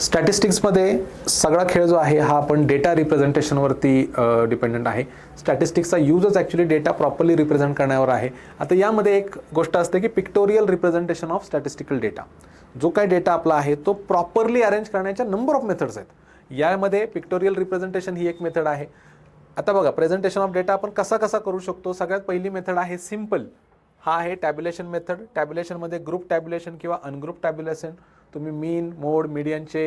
स्टॅटिस्टिक्समध्ये सगळा खेळ जो आहे हा आपण डेटा रिप्रेझेंटेशनवरती डिपेंडंट आहे. स्टॅटिस्टिक्सचा यूजच ॲक्च्युली डेटा प्रॉपरली रिप्रेझेंट करण्यावर आहे. आता यामध्ये एक गोष्ट असते की pictorial representation of statistical data. जो काही डेटा आपला आहे तो प्रॉपरली अरेंज करण्याच्या नंबर ऑफ मेथड्स आहेत. यामध्ये पिक्टोरियल रिप्रेझेंटेशन ही एक मेथड आहे. आता बघा, प्रेझेंटेशन ऑफ डेटा आपण कसा कसा करू शकतो. सगळ्यात पहिली मेथड आहे सिम्पल. हा आहे टॅब्युलेशन मेथड. टॅब्युलेशनमध्ये ग्रुप टॅब्युलेशन किंवा अनग्रुप टॅब्युलेशन. तुम्ही मीन, मोड, मीडियनचे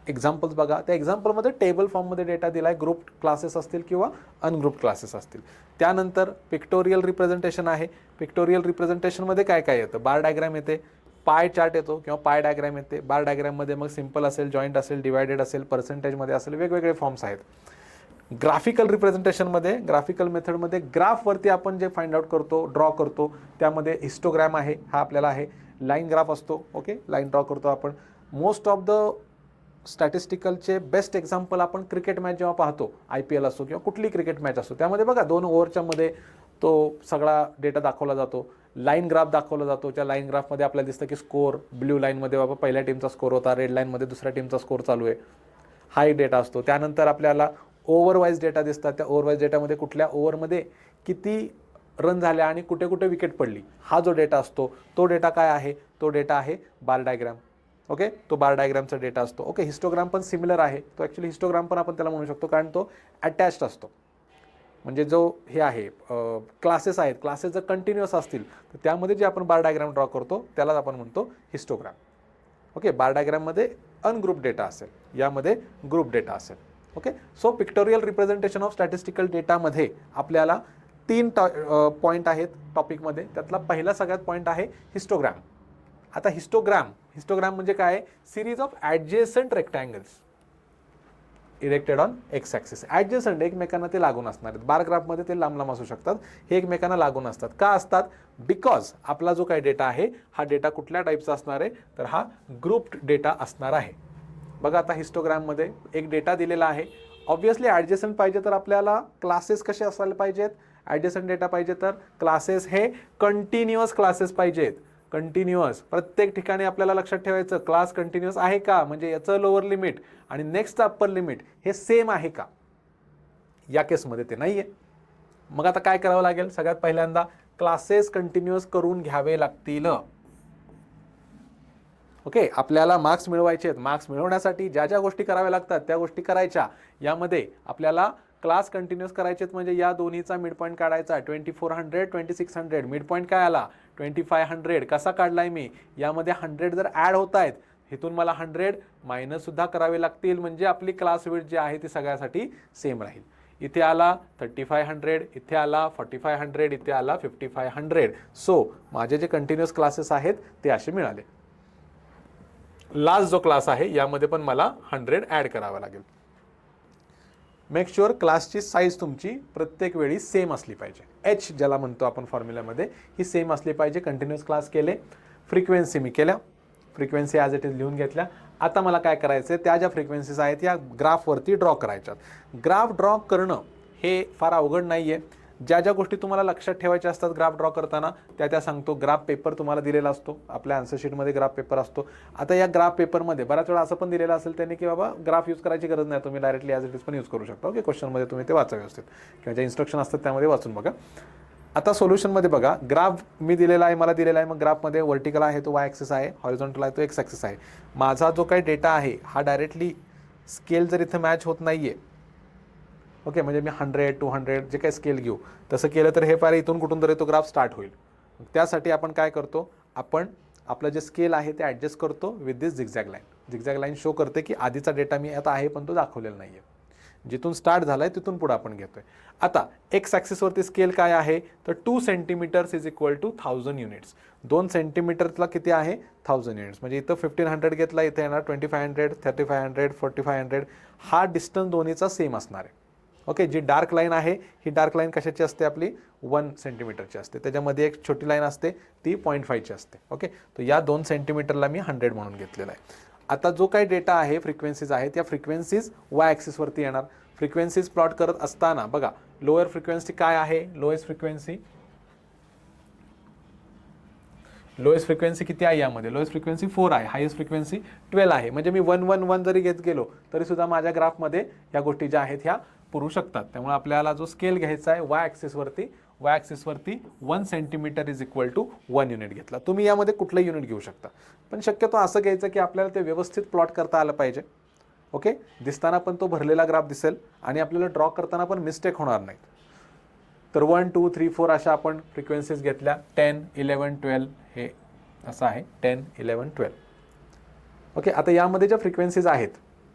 एक्झाम्पल्स बघा. त्या एक्झाम्पलमध्ये टेबल फॉर्ममध्ये डेटा दिला आहे. ग्रुप क्लासेस असतील किंवा अनग्रुप क्लासेस असतील. त्यानंतर पिक्टोरियल रिप्रेझेंटेशन आहे. पिक्टोरियल रिप्रेझेंटेशनमध्ये काय काय येतं? बार डायग्राम येते, पाय चार्ट येतो किंवा पाय डायग्राम येते. बार डायग्राममध्ये मग सिम्पल असेल, जॉईंट असेल, डिवायडेड असेल, पर्सेंटेजमध्ये असेल, वेगवेगळे फॉर्म्स आहेत. ग्राफिकल रिप्रेझेंटेशनमध्ये, ग्राफिकल मेथडमध्ये ग्राफवरती आपण जे फाइंड आउट करतो, ड्रॉ करतो, त्यामध्ये हिस्टोग्राम आहे. हा आपल्याला आहे. लाईन ग्राफ असतो. ओके, लाईन ड्रॉ करतो आपण. मोस्ट ऑफ द स्टॅटिस्टिकलचे बेस्ट एक्झाम्पल आपण क्रिकेट मॅच जेव्हा पाहतो, IPL असो किंवा कुठली क्रिकेट मॅच असो, त्यामध्ये बघा 2 ओव्हरच्या मध्ये तो सगळा डेटा दाखवला जातो. लाईन ग्राफ दाखवला जातो. त्या लाईन ग्राफमध्ये आपल्याला दिसतं की स्कोर ब्ल्यू लाईनमध्ये बाबा पहिल्या टीमचा स्कोर होता, रेड लाईनमध्ये दुसऱ्या टीमचा स्कोर चालू आहे. हा एक डेटा असतो. त्यानंतर आपल्याला ओव्हरवाईज डेटा दिसतात. त्या ओव्हरवाईज डेटामध्ये कुठल्या ओव्हरमध्ये किती रन झाल्या आणि कुठे कुठे विकेट पडली, हा जो डेटा असतो तो डेटा काय आहे? तो डेटा आहे बार डायग्राम. ओके, तो बार डायग्रामचा डेटा असतो. ओके, हिस्टोग्राम पण सिमिलर आहे. तो ॲक्च्युली हिस्टोग्राम पण आपण त्याला म्हणू शकतो, कारण तो अटॅच्ड असतो. म्हणजे जो हे आहे क्लासेस आहेत, क्लासेस जर कंटिन्युअस असतील तर त्यामध्ये जे आपण बार डायग्राम ड्रॉ करतो त्यालाच आपण म्हणतो हिस्टोग्राम. ओके, बार डायग्राममध्ये अनग्रुप डेटा असेल, यामध्ये ग्रुप डेटा असेल. Okay, so pictorial representation of statistical डेटामध्ये आपल्याला 3 पॉईंट आहेत टॉपिकमध्ये. त्यातला पहिला सगळ्यात पॉईंट आहे हिस्टोग्राम. आता हिस्टोग्राम म्हणजे काय? Series of adjacent rectangles erected on x axis. Adjacent, एकमेकांना ते लागून असणार आहेत. बार ग्राफमध्ये ते लांब लांब असू शकतात. हे एकमेकांना लागून असतात. का असतात? बिकॉज आपला जो काही डेटा आहे हा डेटा कुठल्या टाईपचा असणार आहे? तर हा ग्रुप्ड डेटा असणार आहे. बघा, आता हिस्टोग्राममध्ये एक डेटा दिलेला आहे. ऑब्व्हियसली ॲडजेसंट पाहिजे तर आपल्याला क्लासेस कसे असायला पाहिजेत? ॲडजेसंट डेटा पाहिजे तर क्लासेस हे कंटिन्युअस क्लासेस पाहिजेत. कंटिन्युअस, प्रत्येक ठिकाणी आपल्याला लक्षात ठेवायचं क्लास कंटिन्युअस आहे का, म्हणजे याचं लोअर लिमिट आणि नेक्स्टचं अप्पर लिमिट हे सेम आहे का? या केसमध्ये ते नाही आहे. मग आता काय करावं लागेल? सगळ्यात पहिल्यांदा क्लासेस कंटिन्युअस करून घ्यावे लागतील. ओके, आपल्याला मार्क्स मिळवायचे आहेत. मार्क्स मिळवण्यासाठी ज्या ज्या गोष्टी कराव्या लागतात त्या गोष्टी करायच्या. यामध्ये आपल्याला क्लास कंटिन्युअस करायचे म्हणजे या दोन्हीचा मिड पॉईंट काढायचा. 2400 2600 मिड पॉईंट काय आला? 2500. कसा काढलाय मी? यामध्ये 100 जर ॲड होत आहेत, इथून मला 100 मायनस सुद्धा करावे लागतील, म्हणजे आपली क्लास विड्थ जी आहे ती सगळ्यासाठी सेम राहील. इथे आला 3500, इथे आला 4500, इथे आला 5500. सो माझे जे कंटिन्युअस क्लासेस आहेत ते असे मिळाले. लास्ट जो क्लास आहे यामध्ये पण मला 100 ॲड करावा लागेल. मेक शुअर क्लासची साईज तुमची प्रत्येक वेळी सेम असली पाहिजे. H ज्याला म्हणतो आपण फॉर्म्युल्यामध्ये, ही सेम असली पाहिजे. कंटिन्युअस क्लास केले. फ्रिक्वेन्सी मी केल्या, फ्रिक्वेन्सी ॲज इट इज लिहून घेतल्या. आता मला काय करायचं आहे? त्या ज्या फ्रिक्वेन्सीज आहेत या ग्राफवरती ड्रॉ करायच्यात. ग्राफ ड्रॉ करणं हे फार अवघड नाही आहे. ज्या ज्या गोष्टी तुम्हाला लक्षात ठेवायच्या असतात ग्राफ ड्रॉ करताना त्या सांगतो. ग्राफ पेपर तुम्हाला दिलेला असतो. आपल्या आन्सर शीटमध्ये ग्राफ पेपर असतो. आता या ग्राफ पेपरमध्ये बऱ्याच वेळा असं पण दिलेलं असेल त्यांनी की बाबा ग्राफ यूज करायची गरज नाही, तुम्ही डायरेक्टली ॲज इट इज पण यूज करू शकता. ओके, क्वेश्चनमध्ये तुम्ही ते वाचा व्यवस्थित किंवा ज्या इन्स्ट्रक्शन असतात त्यामध्ये वाचून बघा. आता सोल्युशनमध्ये बघा, ग्राफ मी दिलेला आहे, मला दिलेला आहे. मग ग्राफमध्ये व्हर्टिकल आहे तो वाय ॲक्सिस आहे, हॉरिझॉन्टल आहे तो एक्स ॲक्सिस आहे. माझा जो काही डेटा आहे हा डायरेक्टली स्केल जर इथं मॅच होत नाही आहे, ओके, म्हणजे मी 100 200 जे काही स्केल घेऊ तसं केलं तर हे फार इथून कुठून तरी तो ग्राफ स्टार्ट होईल. त्यासाठी आपण काय करतो? आपण आपलं जे स्केल आहे ते ॲडजस्ट करतो with this zigzag line. Zigzag line show करते की आधीचा डेटा मी आता आहे पण तो दाखवलेला नाही आहे. जिथून स्टार्ट झाला आहे तिथून पुढे आपण घेतोय. आता एक्स ॲक्सिसवरती स्केल काय आहे? तर 2 centimetres is equal to 1000 units. 2 सेंटीमीटरला किती आहे? 1000 युनिट्स. म्हणजे इथं 1500 घेतला, इथे येणार 2500 3500 4500. हा डिस्टन्स दोन्हीचा सेम असणार आहे. ओके, जी डार्क लाईन आहे ही डार्क लाईन कशाची असते? आपली 1 सेंटीमीटरची असते. त्याच्यामध्ये एक छोटी लाईन असते ती 0.5ची असते. ओके, तर या 2 सेंटीमीटरला मी 100 म्हणून घेतलेला आहे. आता जो काही डेटा आहे, फ्रिक्वेन्सीज आहेत, या फ्रिक्वेन्सीज वाय ॲक्सिसवरती येणार. फ्रिक्वेन्सीज प्लॉट करत असताना बघा, लोअर फ्रिक्वेन्सी काय आहे? लोएस्ट फ्रिक्वेन्सी लोएस्ट फ्रिक्वेन्सी किती आहे यामध्ये, लोएस्ट फ्रिक्वेन्सी 4 आहे, हायेस्ट फ्रिक्वेन्सी 12 आहे. म्हणजे मी 1 1 1 जरी घेत गेलो तरी सुद्धा माझ्या ग्राफमध्ये या गोष्टी ज्या आहेत ह्या पुरू शकतात. त्यामुळे आपल्याला जो स्केल घ्यायचा आहे वाय ॲक्सिसवरती 1 centimetre is equal to 1 unit घेतला. तुम्ही यामध्ये कुठलंही युनिट घेऊ शकता, पण शक्यतो असं घ्यायचं की आपल्याला ते व्यवस्थित प्लॉट करता आलं पाहिजे. ओके, दिसताना पण तो भरलेला ग्राफ दिसेल आणि आपल्याला ड्रॉ करताना पण मिस्टेक होणार नाहीत. तर 1 2 3 4 अशा आपण फ्रिक्वेन्सीज घेतल्या. 10 11 12 हे असं आहे, 10 11 12. ओके, आता यामध्ये ज्या फ्रिक्वेन्सीज आहेत,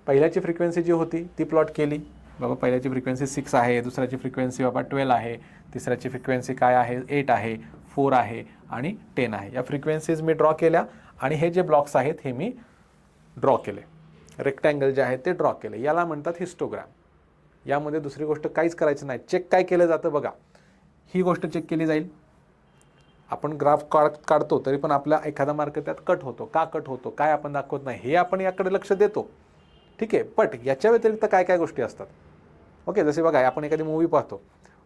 पहिल्याची फ्रिक्वेन्सी जी होती ती प्लॉट केली. बाबा पहिल्याची फ्रिक्वेन्सी 6 आहे, दुसऱ्याची फ्रिक्वेन्सी बाबा 12 आहे, तिसऱ्याची फ्रिक्वेन्सी काय आहे 8 आहे, 4 आहे आणि 10 आहे. या फ्रिक्वेन्सीज मी ड्रॉ केल्या आणि हे जे ब्लॉक्स आहेत हे मी ड्रॉ केले, रेक्टँगल जे आहेत ते ड्रॉ केले. याला म्हणतात हिस्टोग्राम. यामध्ये दुसरी गोष्ट काहीच करायची नाही. चेक काय केलं जातं बघा, ही गोष्ट चेक केली जाईल. आपण ग्राफ काढतो तरी पण आपला एखादा मार्क त्यात कट होतो. का कट होतो, काय आपण दाखवत नाही, हे आपण याकडे लक्ष देतो. ठीक आहे, बट याच्या व्यतिरिक्त काय काय गोष्टी असतात. ओके, जसे बघा आपण एखादी मूवी पाहतो,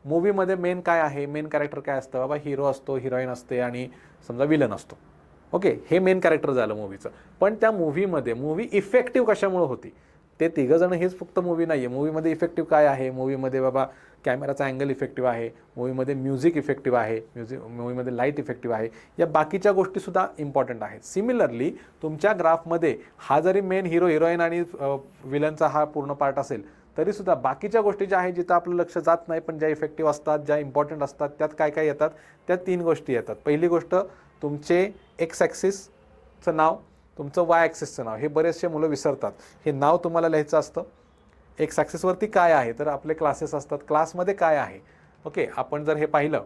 मूवीमध्ये मेन काय आहे, मेन कॅरेक्टर काय असतं, बाबा हिरो असतो, हिरोईन असते आणि समजा विलन असतो. ओके, हे मेन कॅरेक्टर झालं मूवीचं. पण त्या मूवीमध्ये मूवी इफेक्टिव्ह कशामुळे होती, ते तिघंजण हेच फक्त मूवी नाही आहे. मूवीमध्ये इफेक्टिव्ह काय आहे, मूवीमध्ये बाबा कॅमेराचा अँगल इफेक्टिव्ह आहे, मूवीमध्ये म्युझिक इफेक्टिव्ह आहे, मूवीमध्ये लाईट इफेक्टिव्ह आहे, या बाकीच्या गोष्टीसुद्धा इम्पॉर्टंट आहेत. सिमिलरली तुमच्या ग्राफमध्ये हा जरी मेन हिरो हिरोईन आणि विलनचा हा पूर्ण पार्ट असेल तरीसुद्धा बाकीच्या गोष्टी ज्या आहेत जिथं आपलं लक्ष जात नाही पण ज्या इफेक्टिव्ह असतात, ज्या इम्पॉर्टंट असतात, त्यात काय काय येतात, त्या 3 गोष्टी येतात. पहिली गोष्ट तुमचे एक्स ॲक्सिसचं नाव, तुमचं वाय ॲक्सिसचं नाव. हे बरेचसे मुलं विसरतात. हे नाव तुम्हाला लिहायचं असतं. एक्स ॲक्सिसवरती काय आहे, तर आपले क्लासेस असतात, क्लासमध्ये काय आहे. ओके, आपण जर हे पाहिलं,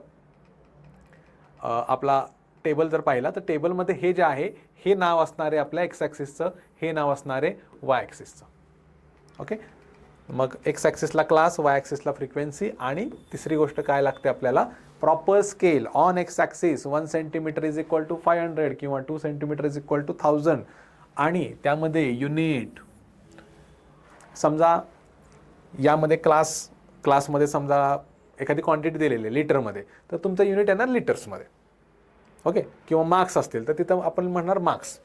आपला टेबल जर पाहिला तर टेबलमध्ये हे जे आहे हे नाव असणारे आपल्या एक्स ॲक्सिसचं, हे नाव असणारे वाय ॲक्सिसचं. ओके, मग एक्स ॲक्सिसला क्लास, वाय ॲक्सिसला फ्रिक्वेन्सी आणि तिसरी गोष्ट काय लागते आपल्याला, proper scale. On x axis 1 centimetre is equal to 500 किंवा 2 सेंटीमीटर इज इक्वल टू 1000 आणि त्यामध्ये युनिट. समजा यामध्ये क्लासमध्ये समजा एखादी क्वांटिटी दिलेली आहे लिटरमध्ये, तर तुमचं युनिट येणार लिटर्समध्ये. ओके, किंवा मार्क्स असतील तर तिथं आपण म्हणणार मार्क्स.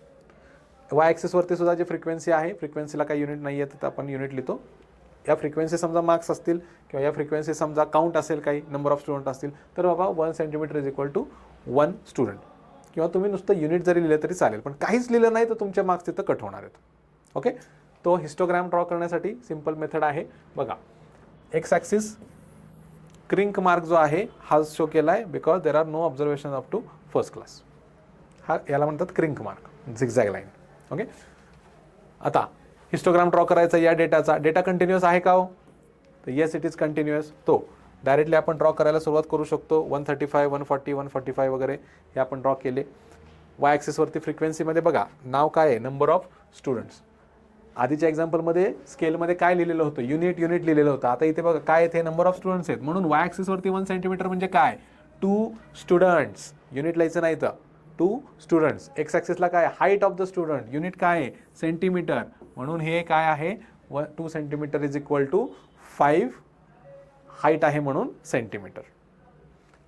वाय ॲक्सिसवरती सुद्धा जी फ्रिक्वेन्सी आहे, फ्रिक्वेन्सीला काही युनिट नाही आहे तर आपण युनिट लिहितो. या फ्रिक्वेन्सी समजा मार्क्स असतील किंवा या फ्रिक्वेन्सी समजा काउंट असेल, काही नंबर ऑफ स्टुडंट असतील, तर बाबा 1 centimetre is equal to 1 student. किंवा तुम्ही नुसतं युनिट जरी लिहिलं तरी चालेल, पण काहीच लिहिलं नाही तर तुमचे मार्क्स तिथं कट होणार आहेत. ओके, तो हिस्टोग्राम ड्रॉ करण्यासाठी सिंपल मेथड आहे. बघा, एक्स ॲक्सिस क्रिंक मार्क जो आहे हा शो केला आहे because there are no observation up to first class. हा याला म्हणतात kink mark, zigzag line. Okay, आता हिस्टोग्राम ड्रॉ करायचा या डेटाचा. डेटा कंटिन्युअस आहे का हो, तर येस इट इज कंटिन्युअस. तो डायरेक्टली आपण ड्रॉ करायला सुरुवात करू शकतो. 135 140 145 वगैरे हे आपण ड्रॉ केले. वाय ॲक्सिसवरती फ्रिक्वेन्सीमध्ये बघा नाव काय आहे, नंबर ऑफ स्टुडंट्स. आधीच्या एक्झाम्पलमध्ये स्केलमध्ये काय लिहिलेलं होतं, युनिट लिहिलेलं होतं. आता इथे बघा काय येते, नंबर ऑफ स्टुडंट्स आहेत. म्हणून वाय ॲक्सिसवरती 1 सेंटीमीटर म्हणजे काय, 2 स्टुडंट्स. युनिट लिहायचं नाही तर 2 स्टुडंट्स. एक्स ॲक्सिसला काय, height of the student. Unit काय आहे, सेंटीमीटर. म्हणून हे काय आहे, 2 centimetre is equal to 5 height आहे म्हणून सेंटीमीटर.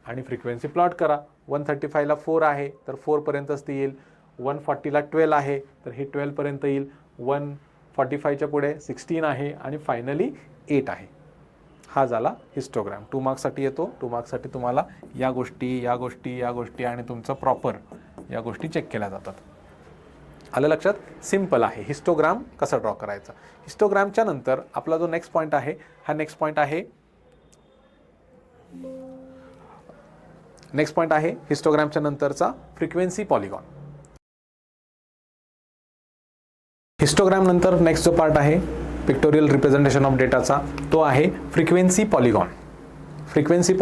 आणि फ्रिक्वेन्सी प्लॉट करा. 135ला 4 आहे तर 4 पर्यंतच ती येईल. 140ला 12 आहे तर हे 12 पर्यंत येईल. 145च्या पुढे 16 आहे आणि फायनली 8 आहे. हा झाला हिस्टोग्राम. 2 मार्क्ससाठी येतो. 2 मार्क्ससाठी तुम्हाला या गोष्टी आणि तुमचं प्रॉपर या गोष्टी चेक केल्या जातात. आलं लक्षात? सिंपल आहे हिस्टोग्राम कसा ड्रॉ करायचा. हिस्टोग्रामच्या नंतर आपला जो नेक्स्ट पॉईंट आहे, हा नेक्स्ट पॉईंट आहे हिस्टोग्रामच्या नंतरचा फ्रिक्वेन्सी पॉलिगॉन. हिस्टोग्राम नंतर नेक्स्ट जो पार्ट आहे पिक्टोरियल रिप्रेझेंटेशन ऑफ डेटाचा, तो आहे frequency polygon. Frequency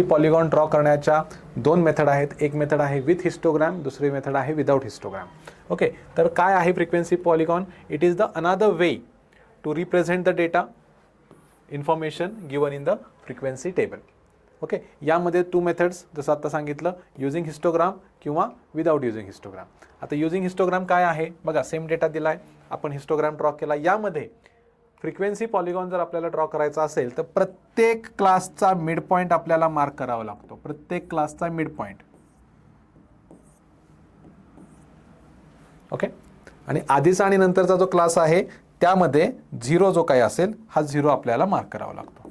polygon draw करण्याच्या 2 मेथड आहेत. एक मेथड आहे विथ हिस्टोग्राम, दुसरी मेथड आहे विदाउट हिस्टोग्राम. ओके, तर काय आहे frequency polygon? It is the another way to represent the data information given in the frequency table. Okay, यामध्ये 2 मेथड्स जसं आता सांगितलं, युझिंग हिस्टोग्राम किंवा विदाउट युझिंग हिस्टोग्राम. आता युझिंग हिस्टोग्राम काय आहे बघा, सेम डेटा दिलाय, आपण हिस्टोग्राम ड्रॉ केला. यामध्ये फ्रिक्वेन्सी पॉलिगॉन जर आपल्याला ड्रॉ करायचा असेल तर प्रत्येक क्लासचा मिड पॉईंट आपल्याला मार्क करावा लागतो. प्रत्येक क्लासचा मिड पॉईंट. ओके. आणि आधीचा आणि नंतरचा जो क्लास आहे त्यामध्ये 0 जो काही असेल हा 0 आपल्याला मार्क करावा लागतो.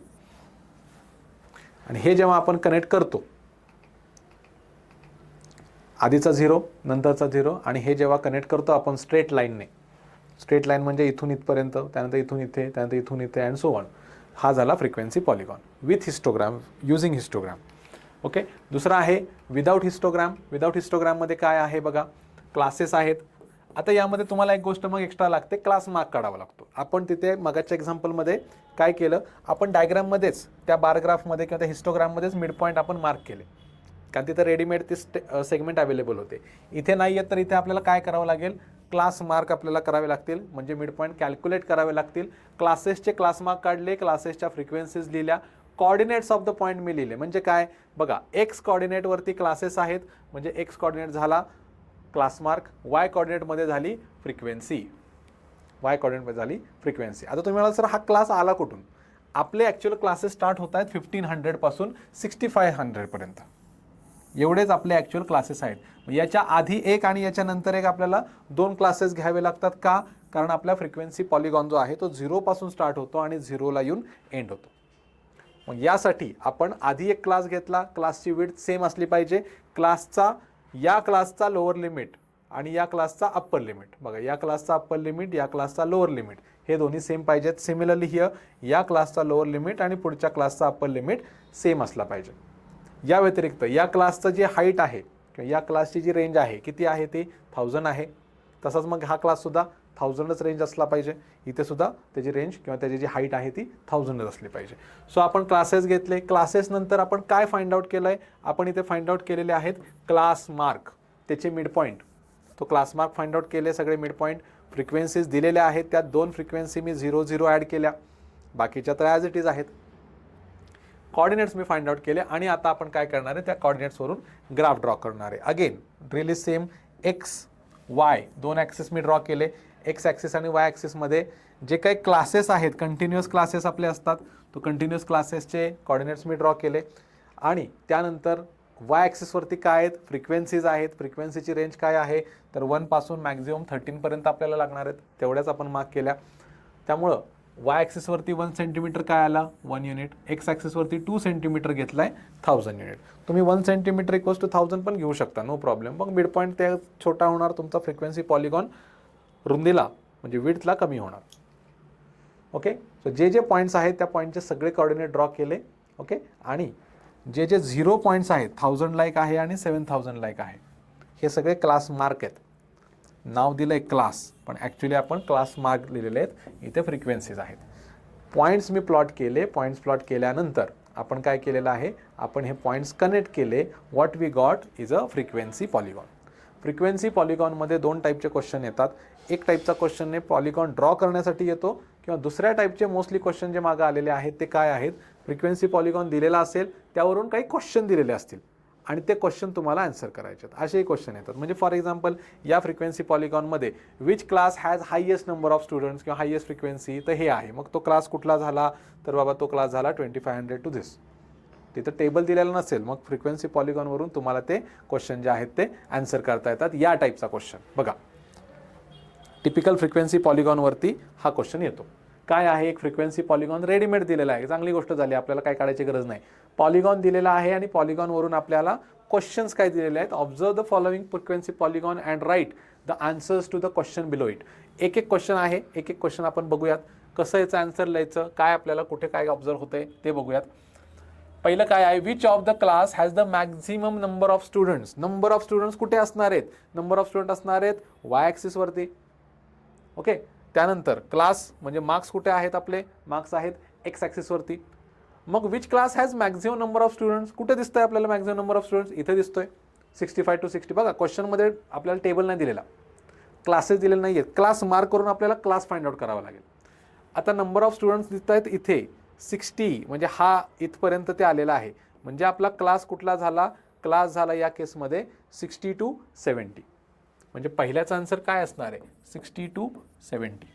आणि हे जेव्हा आपण कनेक्ट करतो, आधीचा 0 नंतरचा 0, आणि हे जेव्हा कनेक्ट करतो आपण स्ट्रेट लाईनने, स्ट्रेट लाईन म्हणजे इथून इथपर्यंत, त्यानंतर इथून इथे, त्यानंतर इथून इथे अँड सो ऑन, हा झाला frequency polygon with histogram, using histogram. Okay. दुसरा आहे विदाऊट हिस्टोग्राम. विदाऊट हिस्टोग्राममध्ये काय आहे बघा, क्लासेस आहेत. आता यामध्ये तुम्हाला एक गोष्ट मग एक्स्ट्रा लागते, क्लास मार्क काढावा लागतो. आपण तिथे मगाच्या एक्झाम्पलमध्ये काय केलं, आपण डायग्राममध्येच त्या बारग्राफमध्ये किंवा त्या हिस्टोग्राममध्येच मिड पॉईंट आपण मार्क केले, कारण तिथं रेडीमेड ते सेगमेंट अवेलेबल होते. इथे नाही आहेत तर इथे आपल्याला काय करावं लागेल, क्लास मार्क आपल्याला करावे लागतील, म्हणजे मिड पॉईंट कॅल्क्युलेट करावे लागतील. क्लासेसचे क्लास मार्क काढले, क्लासेसच्या फ्रिक्वेन्सीज लिहिल्या, कॉर्डिनेट्स ऑफ द पॉईंट मी लिहिले. म्हणजे काय बघा, एक्स कॉर्डिनेटवरती क्लासेस आहेत म्हणजे एक्स कॉर्डिनेट झाला क्लास मार्क, वाय कॉर्डिनेटमध्ये झाली फ्रिक्वेन्सी, वाय कॉर्डिनेटमध्ये झाली फ्रिक्वेन्सी. आता तुम्ही मला सर हा क्लास आला कुठून, आपले ॲक्च्युअल क्लासेस स्टार्ट होत आहेत 1500 पासून 6500 पर्यंत, एवढेच आपले ॲक्च्युअल क्लासेस आहेत. याच्या आधी एक आणि याच्या नंतर एक आपल्याला 2 क्लासेस घ्यावे लागतात. का? कारण आपला फ्रिक्वेन्सी पॉलिगॉन जो आहे तो 0 पासून स्टार्ट होतो आणि 0 ला येऊन एंड होतो. मग यासाठी आपण आधी एक क्लास घेतला, क्लासची विड्थ सेम असली पाहिजे, क्लासचा या क्लासचा लोअर लिमिट आणि या क्लासचा अप्पर लिमिट, बघा या क्लासचा अप्पर लिमिट, या क्लासचा लोअर लिमिट हे दोन्ही सेम पाहिजेत. सिमिलरली हिअर या क्लासचा लोअर लिमिट आणि पुढच्या क्लासचा अप्पर लिमिट सेम असला पाहिजे. या व्यतिरिक्त या क्लासचं जे हाईट आहे किंवा या क्लासची जी रेंज आहे किती आहे ती 1000 आहे, तसंच मग हा क्लाससुद्धा 1000च रेंज असला पाहिजे. इथे सुद्धा त्याची रेंज किंवा त्याची जी हाईट आहे ती 1000च असली पाहिजे. सो आपण क्लासेस घेतले, क्लासेस नंतर आपण काय फाइंड आउट केलं आहे, आपण इथे फाइंड आउट केलेले आहेत क्लास मार्क, त्याचे मिड पॉईंट, तो क्लास मार्क फाइंड आउट केले, सगळे मिड पॉईंट, फ्रिक्वेन्सीज दिलेल्या आहेत, त्यात 2 फ्रिक्वेन्सी मी 0 0 ॲड केल्या, बाकीच्या तर ॲज इट इज आहेत. कॉर्डिनेट्स मी फाइंड आउट केले आणि आता आपण काय करणार आहे, त्या कॉर्डिनेट्सवरून ग्राफ ड्रॉ करणार आहे. Again drill is same, x Y 2 axis me draw केले. एक्स ॲक्सिस आणि वाय ॲक्सिसमध्ये जे काही क्लासेस आहेत, कंटिन्युअस क्लासेस आपले असतात, तो कंटिन्युअस क्लासेसचे कॉर्डिनेट्स मी ड्रॉ केले. आणि त्यानंतर वाय ॲक्सिसवरती काय आहेत, फ्रिक्वेन्सीज आहेत, फ्रिक्वेन्सीची रेंज काय आहे, तर 1 पासून मॅक्झिमम 13 पर्यंत आपल्याला लागणार आहेत, तेवढ्याच आपण मार्क केल्या. त्यामुळं वाय ॲक्सिसवरती 1 सेंटीमीटर काय आला 1 युनिट, एक्स ॲक्सिसवरती 2 सेंटीमीटर घेतला आहे 1000 युनिट. तुम्ही 1 सेंटीमीटर इक्वल्स टू 1000 पण घेऊ शकता, नो प्रॉब्लेम. मग मिड पॉईंट ते छोटा होणार, तुमचा फ्रिक्वेन्सी पॉलिगॉन रुंदीला म्हणजे विड्थला कमी होणार. ओके. सो जे जे पॉईंट्स आहेत त्या पॉईंटचे सगळे कॉर्डिनेट ड्रॉ केले. ओके. आणि जे जे 0 पॉईंट्स आहेत 1000 लाईक आहे आणि 7000 लाईक आहे, हे सगळे क्लास मार्क आहेत. नाव दिलं आहे क्लास, पण ॲक्च्युली आपण क्लास मार्क लिहिलेले आहेत, इथे फ्रिक्वेन्सीज आहेत. पॉईंट्स मी प्लॉट केले, पॉईंट्स प्लॉट केल्यानंतर आपण काय केलेलं आहे, आपण हे पॉईंट्स कनेक्ट केले. What we got is a frequency polygon. Frequency पॉलिगॉनमध्ये 2 टाईपचे क्वेश्चन येतात. एक टाईपचा क्वेश्चनने पॉलिगॉन ड्रॉ करण्यासाठी येतो, किंवा दुसऱ्या टाईपचे मोस्टली क्वेश्चन जे मागे आलेले आहेत ते काय आहेत, फ्रिक्वेन्सी पॉलिगॉन दिलेला असेल, त्यावरून काही क्वेश्चन दिलेले असतील आणि ते क्वेश्चन तुम्हाला आन्सर करायचे आहेत, असेही क्वेश्चन येतात. म्हणजे फॉर एक्झाम्पल या फ्रिक्वेन्सी पॉलिगॉनमध्ये which class has highest number of students किंवा हायेस्ट फ्रिक्वेन्सी, तर हे आहे. मग तो क्लास कुठला झाला, तर बाबा तो क्लास झाला 2500 टू धिस. तिथं टेबल दिलेलं नसेल, मग फ्रिक्वेन्सी पॉलिगॉनवरून तुम्हाला ते क्वेश्चन जे आहेत ते आन्सर करता येतात. या टाईपचा क्वेश्चन बघा, टिपिकल फ्रिक्वेन्सी पॉलिगॉनवरती हा क्वेश्चन येतो. काय आहे, एक फ्रिक्वेन्सी पॉलिगॉन रेडीमेड दिलेला आहे, चांगली गोष्ट झाली, आपल्याला काय काढायची गरज नाही. पॉलिगॉन दिलेला आहे आणि पॉलिगॉनवरून आपल्याला क्वेश्चन्स काय दिलेले आहेत, observe the following frequency polygon and write the answers to the question below it. एक एक क्वेश्चन आहे, एक एक क्वेश्चन आपण बघूयात, कसं याचं आन्सर लिहायचं, काय आपल्याला कुठे काय ऑब्झर्व होतंय ते बघूयात. पहिलं काय आहे, which of the class has the maximum number of students. Number of students कुठे असणार आहेत, नंबर ऑफ स्टुडंट असणार आहेत वाय ॲक्सिसवरती. ओके. त्यानंतर क्लास म्हणजे मार्क्स कुठे आहेत, आपले मार्क्स आहेत एक्स ॲक्सिसवरती. मग which class has maximum number of students, कुठे दिसतंय आपल्याला मॅक्झिमम नंबर ऑफ स्टुडंट्स, इथे दिसतोय 65 टू 60. बघा क्वेश्चनमध्ये आपल्याला टेबल नाही दिलेला, क्लासेस दिलेले नाही आहेत, क्लास मार्क करून आपल्याला क्लास फाइंड आउट करावा लागेल. आता नंबर ऑफ स्टुडंट्स दिसत आहेत इथे 60, म्हणजे हा इथपर्यंत ते आलेला आहे, म्हणजे आपला क्लास कुठला झाला, क्लास झाला या केसमध्ये 60 टू 70. म्हणजे पहिल्याचा आन्सर काय असणार आहे 60 टू 70.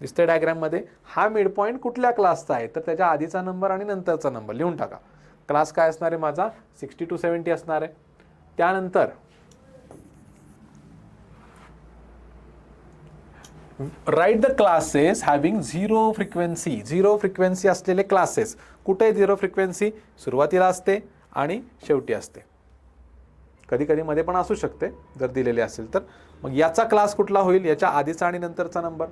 दिसतंय डायग्राममध्ये. हा मिड पॉईंट कुठल्या क्लासचा आहे, तर त्याच्या आधीचा नंबर आणि नंतरचा नंबर लिहून टाका. क्लास काय असणार आहे माझा 60 टू 70 असणार आहे. त्यानंतर write the classes having zero frequency असलेले क्लासेस. कुठे झिरो फ्रिक्वेन्सी? सुरुवातीला असते आणि शेवटी असते, कधी कधी मध्ये पण असू शकते जर दिलेले असेल तर. मग याचा क्लास कुठला होईल? याच्या आधीचा आणि नंतरचा नंबर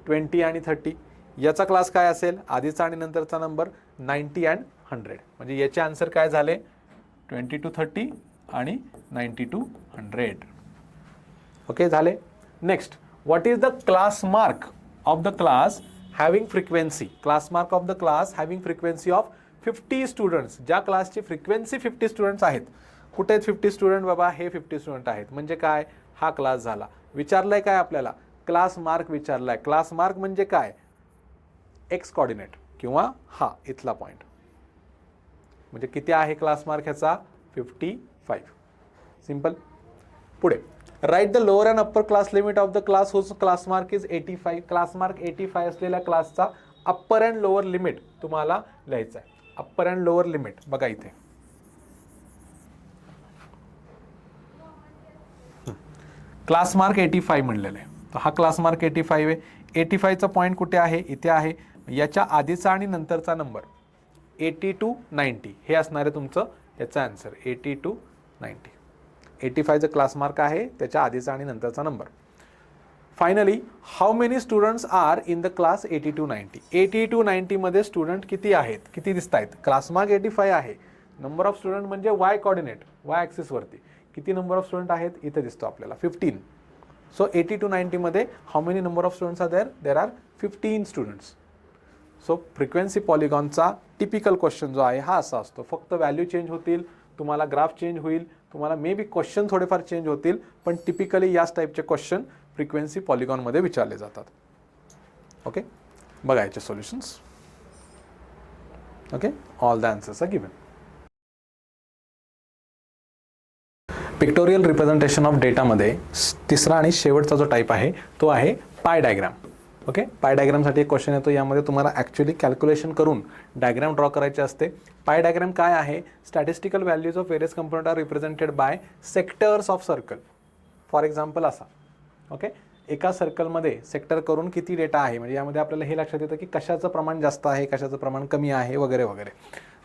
20 आणि 30. याचा क्लास काय असेल? आधीचा आणि नंतरचा नंबर 90 अँड 100. म्हणजे याचे आन्सर काय झाले? 20 to 30 आणि 90 to 100. ओके, झाले. Next, what is the class mark of the class having frequency? Class mark of the class having frequency of 50 students. ज्या क्लासची फ्रिक्वेन्सी 50 स्टुडंट्स आहेत. कुठे आहेत 50 स्टुडंट? बाबा हे 50 स्टुडंट आहेत. म्हणजे काय? हा क्लास झाला. विचारलंय काय आपल्याला? क्लास मार्क विचारलाय. क्लास मार्क म्हणजे काय? एक्स कॉर्डिनेट किंवा हा इथला पॉईंट. म्हणजे किती आहे क्लास मार्क ह्याचा? 55. सिंपल. पुढे, write the lower and upper class limit of the class whose class mark is 85. Class mark 85 असलेल्या क्लासचा अप्पर अँड लोअर लिमिट तुम्हाला लिहायचं आहे. अप्पर अँड लोअर लिमिट बघा इथे. क्लास मार्क 85 म्हणलेलं आहे. तर हा क्लास मार्क 85 आहे. 85चा पॉईंट कुठे आहे? इथे आहे. याच्या आधीचा आणि नंतरचा नंबर 80 to 90 हे असणार आहे तुमचं याचं आन्सर. 80 to 90. 85चं क्लास मार्क आहे, त्याच्या आधीचा आणि नंतरचा number. Finally, how many students are in the class 80 to 90? 80 to 90 मध्ये स्टुडंट किती आहेत? किती दिसत आहेत? क्लास मार्क 85 आहे. नंबर ऑफ स्टुडंट म्हणजे वाय कॉर्डिनेट, वाय ॲक्सिसवरती किती नंबर ऑफ स्टुडंट आहेत? इथे दिसतो आपल्याला 15. सो 80 to 90 मध्ये how many number of students are there? There are 15 students. So frequency पॉलिगॉनचा टिपिकल क्वेश्चन जो आहे हा असा असतो. फक्त व्हॅल्यू चेंज होतील, तुम्हाला ग्राफ चेंज होईल, तुम्हाला मे बी क्वेश्चन थोडेफार चेंज होतील, पण टिपिकली याच टाईपचे क्वेश्चन फ्रिक्वेन्सी पॉलिगॉनमध्ये विचारले जातात. ओके, बघायचे solutions. Okay, all the answers are given. Pictorial representation of डेटामध्ये तिसरा आणि शेवटचा जो टाईप आहे तो आहे पाय डायग्राम. ओके, पाय डायग्रामसाठी एक क्वेश्चन येतो. यामध्ये तुम्हाला ॲक्च्युली कॅल्क्युलेशन करून डायग्राम ड्रॉ करायचे असते. पाय डायग्राम काय आहे? Statistical values of various component are represented by sectors of circle. For example असा, ओके, एका सर्कलमध्ये सेक्टर करून किती डेटा आहे, म्हणजे यामध्ये आपल्याला हे लक्षात येतं की कशाचं प्रमाण जास्त आहे, कशाचं प्रमाण कमी आहे वगैरे वगैरे.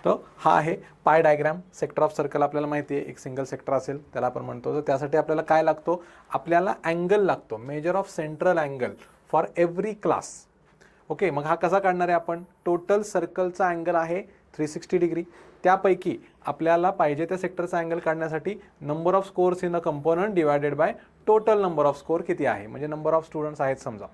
तर हा आहे pie diagram. Sector of circle आपल्याला माहिती आहे, एक सिंगल सेक्टर असेल त्याला आपण म्हणतो. तर त्यासाठी आपल्याला काय लागतो? आपल्याला अँगल लागतो, measure of central angle for every class. Okay, मग हा कसा काढणार आहे आपण? टोटल सर्कलचा अँगल आहे 360 डिग्री. त्यापैकी आपल्याला पाहिजे त्या सेक्टरचा अँगल काढण्यासाठी number of scores in a component divided by total number of score किती आहे. म्हणजे नंबर ऑफ स्टुडंट्स आहेत, समजा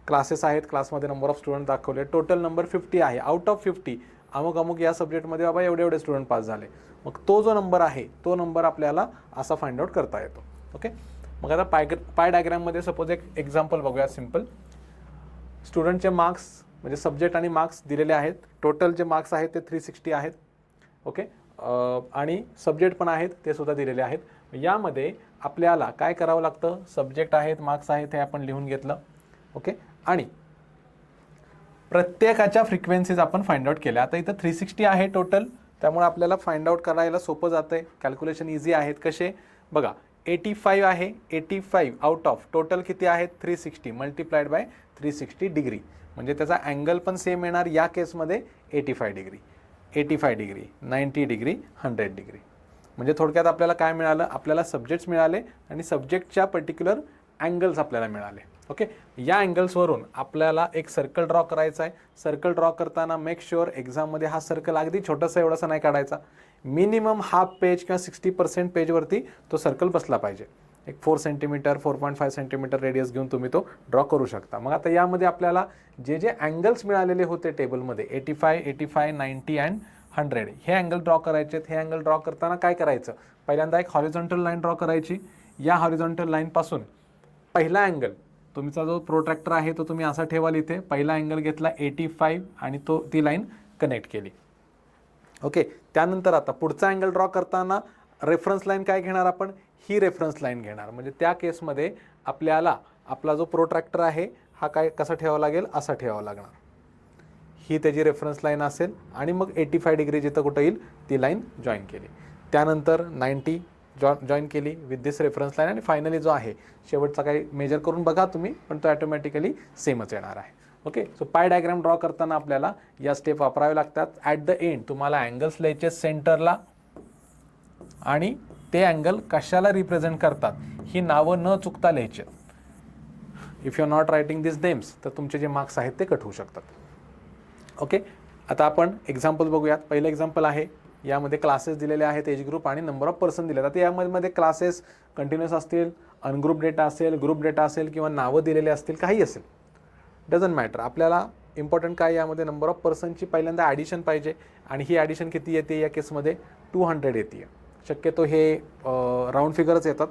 क्लासेस आहेत, क्लासमध्ये नंबर ऑफ स्टुडंट दाखवले, टोटल नंबर 50 आहे. आउट ऑफ 50 अमुक या सब्जेक्टमध्ये बाबा एवढे स्टुडंट पास झाले. मग तो जो नंबर आहे तो नंबर आपल्याला असा फाइंड आउट करता येतो. ओके, मग आता पाय डायग्राममध्ये सपोज एक एक्झाम्पल बघूया सिम्पल. स्टुडंटचे मार्क्स म्हणजे सब्जेक्ट आणि मार्क्स दिलेले आहेत. टोटल जे मार्क्स आहेत ते 360 आहेत. ओके, आणि सब्जेक्ट पण आहेत ते सुद्धा दिलेले आहेत. यामध्ये आपल्याला काय करावं लागतं? सब्जेक्ट आहेत, मार्क्स आहेत, हे आपण लिहून घेतलं. ओके, आणि प्रत्येकाच्या फ्रिक्वेन्सीज आपण फाइंड आउट केल्या. आता इथं 360 आहे टोटल, त्यामुळे आपल्याला फाइंड आउट करायला सोपं जातं आहे. कॅल्क्युलेशन इझी आहेत. कसे? बघा, 85 आहे. 85 आउट ऑफ टोटल किती आहेत? 360 मल्टिप्लाइड बाय 360 डिग्री. म्हणजे त्याचा अँगल पण सेम येणार या केसमध्ये 85 डिग्री, 85 डिग्री, 90 डिग्री, 100 डिग्री. म्हणजे थोडक्यात आपल्याला काय मिळालं? आपल्याला सब्जेक्ट्स मिळाले आणि सब्जेक्टच्या पर्टिक्युलर अँगल्स आपल्याला मिळाले. ओके, या अँगल्सवरून आपल्याला एक सर्कल ड्रॉ करायचा आहे. सर्कल ड्रॉ करताना मेक शुअर एक्झाममध्ये हा सर्कल अगदी छोटासा एवढासा नाही काढायचा. मिनिमम हाफ पेज किंवा 60% पेजवरती तो सर्कल बसला पाहिजे. एक 4 सेंटीमीटर 4.5 सेंटीमीटर रेडियस घेऊन तुम्ही तो ड्रॉ करू शकता. मग आता यामध्ये आपल्याला जे जे अँगल्स मिळालेले होते टेबलमध्ये 85, 85, 90 अँड 100 हे अँगल ड्रॉ करायचे आहेत. हे अँगल ड्रॉ करताना काय करायचं? पहिल्यांदा एक हॉरिझॉन्टल लाईन ड्रॉ करायची. या हॉरिझॉन्टल लाईनपासून पहिला अँगल तुमचा जो प्रोट्रॅक्टर आहे तो तुम्ही असा ठेवाल इथे. पहिला अँगल घेतला 85 आणि ती लाईन कनेक्ट केली. ओके, त्यानंतर आता पुढचा अँगल ड्रॉ करताना रेफरन्स लाईन काय घेणार आपण? ही रेफरन्स लाईन घेणार. म्हणजे त्या केसमध्ये आपल्याला आपला जो प्रोट्रॅक्टर आहे हा काय कसा ठेवावा लागेल? असा ठेवावा लागणार. ही त्याची रेफरन्स लाईन असेल आणि मग 85 डिग्री जिथं कुठं येईल ती लाईन जॉईन केली. त्यानंतर 90 जॉईन केली विथ दिस रेफरन्स लाईन आणि फायनली जो आहे शेवटचा काही मेजर करून बघा तुम्ही, पण तो ॲटोमॅटिकली सेमच येणार आहे. Okay, so pie diagram draw करताना आपल्याला या स्टेप वापरावे लागतात. ॲट द एंड तुम्हाला अँगल्स लिहायचे सेंटरला आणि ते अँगल कशाला रिप्रेझेंट करतात ही नावं न चुकता लिहायची. If you are not writing this names तर तुमचे जे मार्क्स आहेत ते कट होऊ शकतात. ओके, आता आपण एक्झाम्पल बघूयात. पहिलं एक्झाम्पल आहे, यामध्ये क्लासेस दिलेले आहेत, एज ग्रुप आणि नंबर ऑफ पर्सन दिले. आता यामध्ये क्लासेस कंटिन्युअस असतील, अनग्रुप डेटा असेल, ग्रुप डेटा असेल किंवा नावं दिलेले असतील, काही असेल, डझंट मॅटर. आपल्याला इम्पॉर्टंट काय यामध्ये नंबर ऑफ पर्सनची पहिल्यांदा ॲडिशन पाहिजे आणि ही ॲडिशन किती येते या केसमध्ये 200 येते. शक्यतो हे राऊंड फिगरच येतात.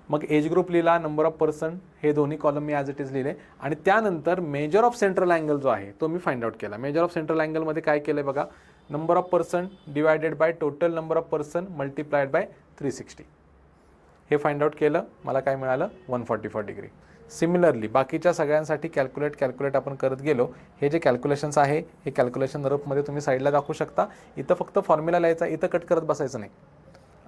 मग एज ग्रुप लिहिला, नंबर ऑफ पर्सन, हे दोन्ही column me as it is लिहिले आणि त्यानंतर मेजर ऑफ सेंट्रल अँगल जो आहे तो मी फाइंड आउट केला. मेजर ऑफ सेंट्रल अँगलमध्ये काय केलं आहे बघा, number of person divided by total number of person multiplied by 360 हे फाइंड आउट केलं. मला काय मिळालं, 144 डिग्री. सिमिलरली बाकीच्या सगळ्यांसाठी कॅल्क्युलेट आपण करत गेलो. हे जे कॅल्क्युलेशन्स आहे हे कॅल्क्युलेशन रफमध्ये तुम्ही साईडला दाखवू शकता. इथं फक्त फॉर्म्युला लिहायचा, इथं कट करत बसायचं नाही.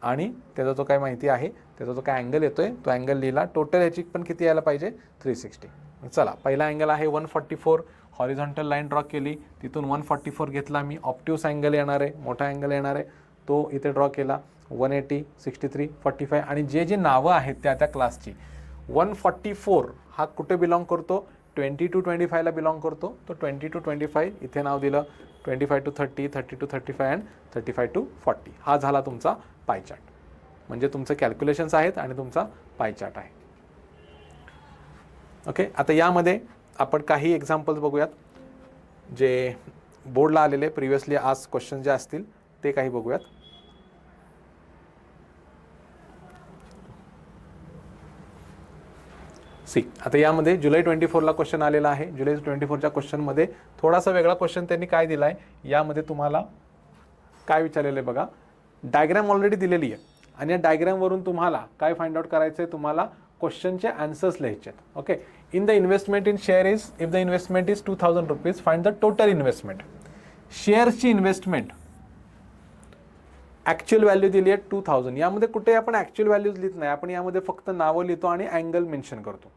आणि त्याचा जो काय माहिती आहे, त्याचा जो काय अँगल येतोय तो अँगल लिहिला. टोटल याची पण किती यायला पाहिजे, 360. चला, पहिला अँगल आहे 144. हॉरिझॉन्टल लाईन ड्रॉ केली, तिथून 144 घेतला मी. ऑप्ट्यूस अँगल येणार आहे, मोठा अँगल येणार आहे, तो इथे ड्रॉ केला. 180, 63, 45 आणि जे नावं आहेत त्या क्लासची. 144 हा कुठे बिलॉंग करतो, 20 to 25ला बिलॉंग करतो. तो 20 to 25 इथे नाव दिलं. 25 to 30, 30 to 35 अँड 35 to 40 हा झाला तुमचा पाय चार्ट. म्हणजे तुमचे कॅल्क्युलेशन्स आहेत आणि तुमचा पाय चार्ट आहे. ओके, आता यामध्ये आपण काही एक्झाम्पल्स बघूयात जे बोर्डला आलेले प्रिव्हियसली आज क्वेश्चन जे असतील ते काही बघूयात. आता यामध्ये जुलै 24ला क्वेश्चन आलेला आहे. जुलै 24च्या क्वेश्चनमध्ये थोडासा वेगळा क्वेश्चन त्यांनी काय दिला आहे, यामध्ये तुम्हाला काय विचारलेलं आहे बघा, डायग्राम ऑलरेडी दिलेली आहे आणि या डायग्रामवरून तुम्हाला काय फाइंड आउट करायचं आहे, तुम्हाला क्वेश्चनचे आन्सर्स लिहायचे आहेत. Okay, in the investment in share is, if the investment is 2000 rupees, find the total investment. शेअर्सची इन्व्हेस्टमेंट ॲक्च्युअल व्हॅल्यू दिली आहे 2000. यामध्ये कुठे आपण ॲक्च्युअल व्हॅल्यूज लिहित नाही, आपण यामध्ये फक्त नावं लिहितो आणि अँगल मेन्शन करतो.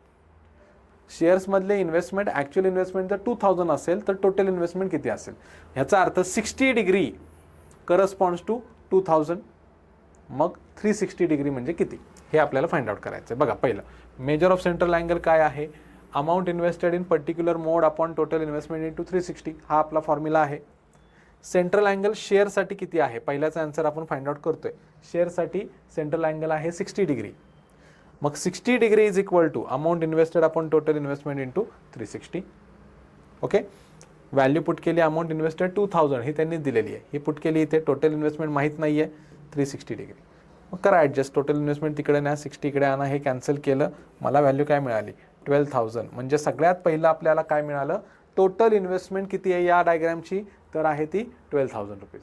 शेअर्समधले इन्व्हेस्टमेंट ॲक्च्युअल इन्व्हेस्टमेंट जर 2000 असेल तर टोटल इन्व्हेस्टमेंट किती असेल, ह्याचा अर्थ 60 डिग्री करस्पॉन्ड्स टू 2000. मग 360 डिग्री म्हणजे किती हे आपल्याला फाइंड आउट करायचं आहे. बघा, पहिलं मेजर ऑफ सेंट्रल अँगल काय आहे, amount invested in particular mode upon total investment into 360 हा आपला फॉर्म्युला आहे. सेंट्रल अँगल शेअरसाठी किती आहे, पहिल्याचा आन्सर आपण फाइंड आउट करतोय. शेअरसाठी सेंट्रल अँगल आहे 60 डिग्री. मग 60 degree is equal to amount invested upon total investment into 360. Okay, value put केली, अमाऊंट इन्व्हेस्टेड 2000 ही त्यांनी दिलेली आहे, ही पुट केली इथे. टोटल इन्व्हेस्टमेंट माहीत नाही आहे, 360 डिग्री. मग करा ॲडजस्ट, टोटल इन्व्हेस्टमेंट तिकडे न्या, 60 इकडे आणा, हे कॅन्सल केलं. मला व्हॅल्यू काय मिळाली, 12,000. म्हणजे सगळ्यात पहिलं आपल्याला काय मिळालं, टोटल इन्व्हेस्टमेंट किती आहे या डायग्रामची, तर आहे ती 12,000 रुपीज.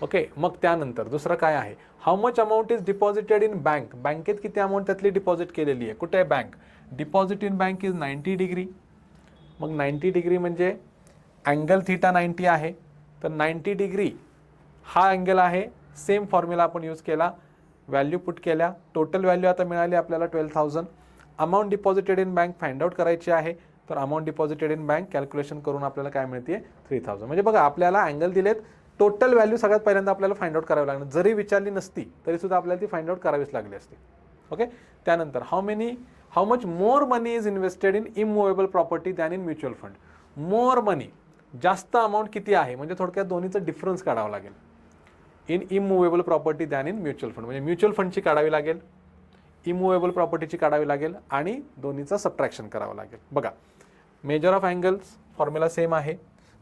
ओके, मग त्यानंतर दुसरं काय आहे, how much amount is deposited in bank. बँकेत किती अमाऊंट त्यातली डिपॉझिट केलेली आहे, कुठे आहे bank. Deposit in bank is 90 degree. मग 90 डिग्री म्हणजे अँगल थिटा 90 आहे, तर 90 डिग्री हा अँगल आहे. सेम फॉर्म्युला आपण यूज केला, व्हॅल्यू पुट केल्या. टोटल व्हॅल्यू आता मिळाली आपल्याला 12,000. Amount deposited in bank find out करायची आहे, तर amount deposited in bank calculation करून आपल्याला काय मिळते, 3000. म्हणजे बघा, आपल्याला अँगल दिलेत, टोटल व्हॅल्यू सगळ्यात पहिल्यांदा आपल्याला फाइंड आउट करावी लागणार. जरी विचारली नसती तरी सुद्धा आपल्याला ती फाइंड आउट करावीच लागली असती. ओके, त्यानंतर how much more money is invested in immovable property than in mutual fund. More money, जास्त अमाऊंट किती आहे, म्हणजे थोडक्यात दोन्हीचा डिफरन्स काढावा लागेल. In immovable property than in mutual fund, म्हणजे म्युच्युअल फंडची काढावी लागेल, इमूवेबल प्रॉपर्टीची काढावी लागेल आणि दोन्हीचं सबट्रॅक्शन करावं लागेल. बघा, measure of angles formula same आहे.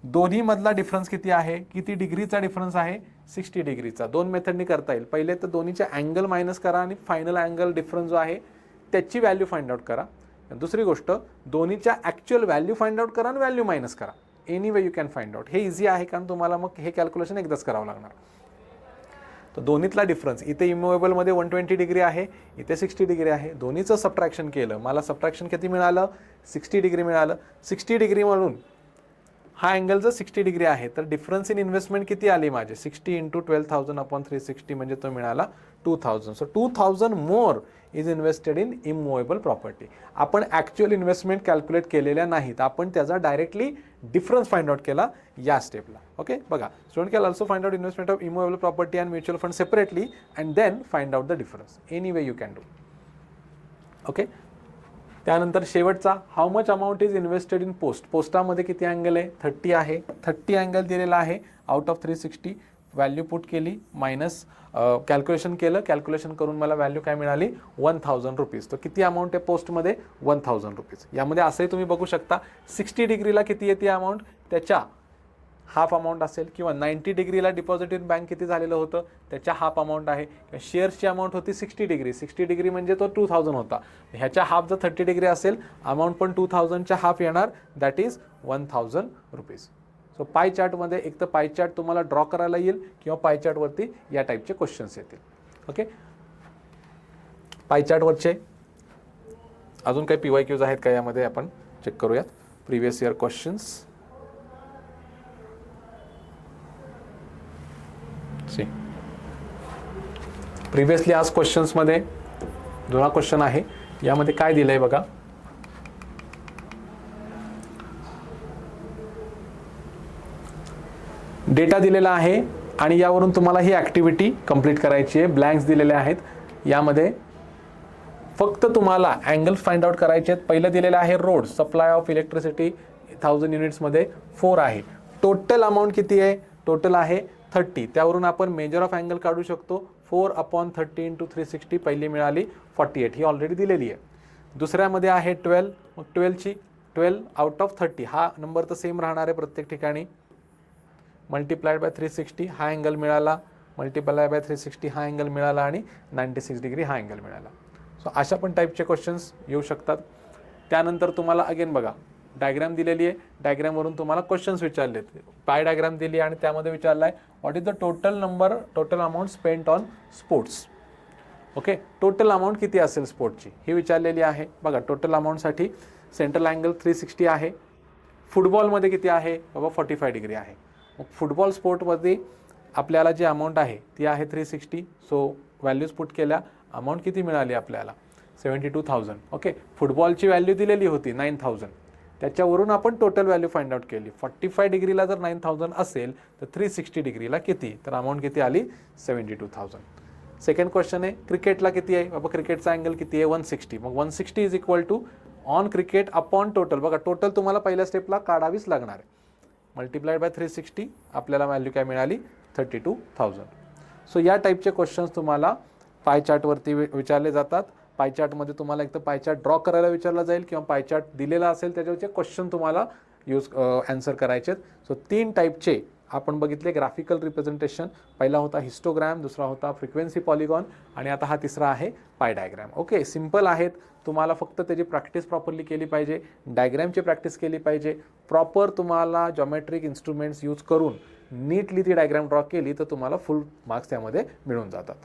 दोन्हीमधला डिफरन्स किती आहे, किती डिग्रीचा डिफरन्स आहे, 60 डिग्रीचा. दोन मेथडनी करता येईल. पहिले तर दोन्हीचे अँगल मायनस करा आणि फायनल अँगल डिफरन्स जो आहे त्याची व्हॅल्यू फाइंड आउट करा. दुसरी गोष्ट, दोन्हीच्या ॲक्च्युअल व्हॅल्यू फाइंड आउट करा आणि व्हॅल्यू मायनस करा. Any way you can find out. हे इझी आहे कारण तुम्हाला मग हे कॅल्क्युलेशन एकदाच करावं लागणार. तर दोन्हीतला डिफरन्स, इथे इमूवेबलमध्ये 120 डिग्री आहे, इथे 60 डिग्री आहे. दोन्हीचं सबट्रॅक्शन केलं, मला सबट्रॅक्शन किती मिळालं, 60 डिग्री मिळालं. 60 डिग्री म्हणून हा अँगल जर 60 डिग्री आहे तर डिफरन्स इन इन्व्हेस्टमेंट किती आली माझे, 60 इंटू 12,000 अपॉन 360 म्हणजे तो मिळाला 2000. So 2000 more is invested in immovable property. आपण ॲक्च्युअल इन्व्हेस्टमेंट कॅल्क्युलेट केलेल्या नाहीत, आपण त्याचा डायरेक्टली डिफरन्स फाइंड आउट केला या स्टेपला. ओके, बघा, student can also find out investment of immovable property and mutual fund separately and then find out the difference. Any way you can do. Okay, त्यानंतर शेवटचा, how much amount is invested in post. पोस्टामध्ये किती angle आहे? 30 आहे. 30 angle दिलेला आहे out of 360. Value put केली, minus calculation केलं, कॅल्क्युलेशन करून मला व्हॅल्यू काय मिळाली? 1000 रुपीज. तर किती अमाऊंट आहे पोस्टमध्ये? 1000 रुपीज. यामध्ये असंही तुम्ही बघू शकता 60 डिग्रीला किती येते अमाऊंट, त्याच्या हाफ अमाऊंट असेल, किंवा 90 डिग्रीला डिपॉझिट इन बँक किती झालेलं होतं त्याच्या हाफ अमाऊंट आहे. शेअर्सची अमाऊंट होती 60 डिग्री. 60 डिग्री म्हणजे तो 2000 होता. ह्याच्या हाफ जर 30 डिग्री असेल, अमाऊंट पण 2000च्या हाफ येणार, दॅट इज 1000 रुपीज. सो पाय चार्टमध्ये एक तर पाय चार्ट तुम्हाला ड्रॉ करायला येईल, किंवा पाय चार्टवरती या टाईपचे क्वेश्चन्स येतील. ओके, पाय चार्टवरचे अजून काही PYQs आहेत का यामध्ये आपण चेक करूयात. Previous year questions. प्रिव्हियसली आज क्वेश्चन्समध्ये जुना क्वेश्चन आहे, यामध्ये काय दिलंय बघा. डेटा दिलेला आहे आणि यावरून तुम्हाला ही ॲक्टिव्हिटी कंप्लीट करायची आहे. ब्लँक्स दिलेले आहेत, यामध्ये फक्त तुम्हाला अँगल्स फाइंड आउट करायचे आहेत. पहिलं दिलेलं आहे रोड सप्लाय ऑफ इलेक्ट्रिसिटी 1000 युनिट्समध्ये 4 आहे. टोटल अमाऊंट किती आहे? टोटल आहे 30. त्यावरून आपण मेजर ऑफ अँगल काढू शकतो. 4/30 × 360 पहिली मिळाली 48, ही ऑलरेडी दिलेली आहे. दुसऱ्यामध्ये आहे 12, मग 12 आउट ऑफ 30, हा नंबर तर सेम राहणार आहे प्रत्येक ठिकाणी. मल्टिप्लाइड बाय 360 हा अँगल मिळाला, मल्टिप्लाय बाय 360 हा अँगल मिळाला, आणि 96 डिग्री हा अँगल मिळाला. सो अशा पण टाईपचे क्वेश्चन्स येऊ शकतात. त्यानंतर तुम्हाला अगेन बघा डायग्राम दिलेली आहे, डायग्रामवरून तुम्हाला क्वेश्चन्स विचारलेत. पाय डायग्राम दिली आणि त्यामध्ये विचारला आहे what is the total amount spent on sports. Okay, total amount किती असेल स्पोर्टची ही विचारलेली आहे. बघा टोटल अमाऊंटसाठी सेंट्रल अँगल 360 आहे. फुटबॉलमध्ये किती आहे? बाबा 45 डिग्री आहे. मग फुटबॉल स्पोर्टमध्ये आपल्याला जी अमाऊंट आहे ती आहे 360. सो व्हॅल्यूज पुट केल्या, अमाऊंट किती मिळाली आपल्याला? 72,000. ओके, फुटबॉलची व्हॅल्यू दिलेली होती 9000, त्याच्यावरून आपण टोटल व्हॅल्यू फाइंड आउट केली. 45 डिग्रीला जर 9000 असेल तर 360 डिग्रीला किती? तर अमाऊंट किती आली? 72,000. सेकंड क्वेश्चन आहे क्रिकेटला किती आहे? बाबा क्रिकेटचा अँगल किती आहे? 160. मग 160 is equal to on cricket upon total. बघा टोटल तुम्हाला पहिल्या स्टेपला काढावीच लागणार आहे. मल्टिप्लाइड बाय 360 आपल्याला व्हॅल्यू काय मिळाली? 32,000. सो या टाईपचे क्वेश्चन्स तुम्हाला पाय चार्टवरती विचारले जातात. पाय चार्टमध्ये तुम्हाला एक तर पाय चार्ट ड्रॉ करायला विचारला जाईल, किंवा पाय चार्ट दिलेला असेल त्याच्यावरचे क्वेश्चन तुम्हाला आन्सर करायचे आहेत. सो 3 टाईपचे आपण बघितले ग्राफिकल रिप्रेझेंटेशन. पहिला होता हिस्टोग्राम, दुसरा होता फ्रिक्वेन्सी पॉलिगॉन, आणि आता हा तिसरा आहे पाय डायग्राम. ओके, सिम्पल आहेत. तुम्हाला फक्त त्याची प्रॅक्टिस प्रॉपरली केली पाहिजे, डायग्रामची प्रॅक्टिस केली पाहिजे. प्रॉपर तुम्हाला जॉमेट्रिक इन्स्ट्रुमेंट्स यूज करून नीटली ती डायग्राम ड्रॉ केली तर तुम्हाला फुल मार्क्स त्यामध्ये मिळून जातात.